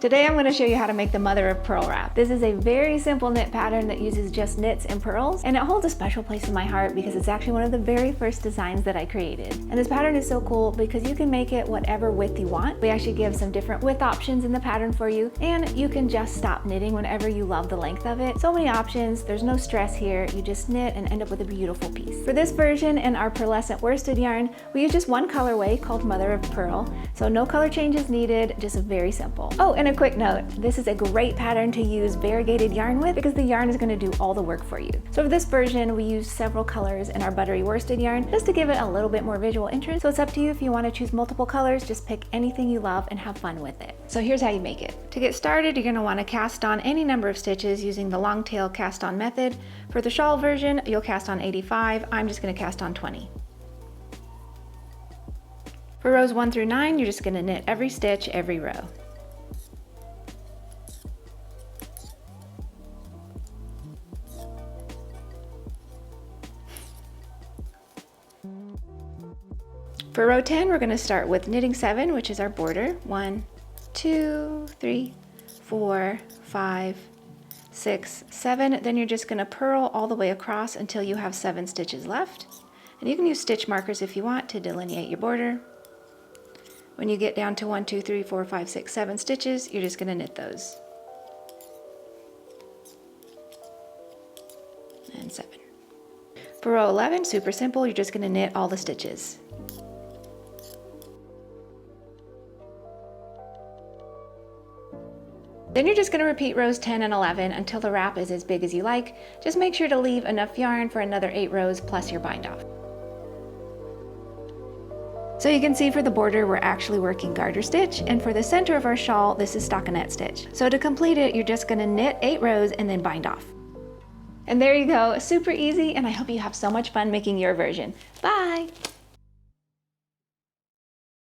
Today I'm going to show you how to make the mother of pearl wrap. This is a very simple knit pattern that uses just knits and pearls, and it holds a special place in my heart because it's actually one of the very first designs that I created. And this pattern is so cool because you can make it whatever width you want. We actually give some different width options in the pattern for you, and you can just stop knitting whenever you love the length of it. So many options, there's no stress here. You just knit and end up with a beautiful piece. For this version in our Pearlescent Worsted yarn, we use just one colorway called Mother of Pearl. So no color changes needed, just very simple. Oh, and a quick note, this is a great pattern to use variegated yarn with because the yarn is going to do all the work for you. So for this version, we use several colors in our buttery worsted yarn just to give it a little bit more visual interest. So it's up to you if you want to choose multiple colors, just pick anything you love and have fun with it. So here's how you make it. To get started, you're going to want to cast on any number of stitches using the long tail cast on method. For the shawl version, you'll cast on 85. I'm just going to cast on 20. For rows 1 through 9, you're just going to knit every stitch every row. For row 10, we're going to start with knitting 7, which is our border. 1, 2, 3, 4, 5, 6, 7. Then you're just going to purl all the way across until you have 7 stitches left. And you can use stitch markers if you want to delineate your border. When you get down to 1, 2, 3, 4, 5, 6, 7 stitches, you're just going to knit those. And 7. For row 11, super simple, you're just going to knit all the stitches. Then you're just going to repeat rows 10 and 11 until the wrap is as big as you like. Just make sure to leave enough yarn for another 8 rows plus your bind off. So you can see for the border we're actually working garter stitch, and for the center of our shawl this is stockinette stitch. So to complete it you're just going to knit 8 rows and then bind off. And there you go, super easy, and I hope you have so much fun making your version. Bye!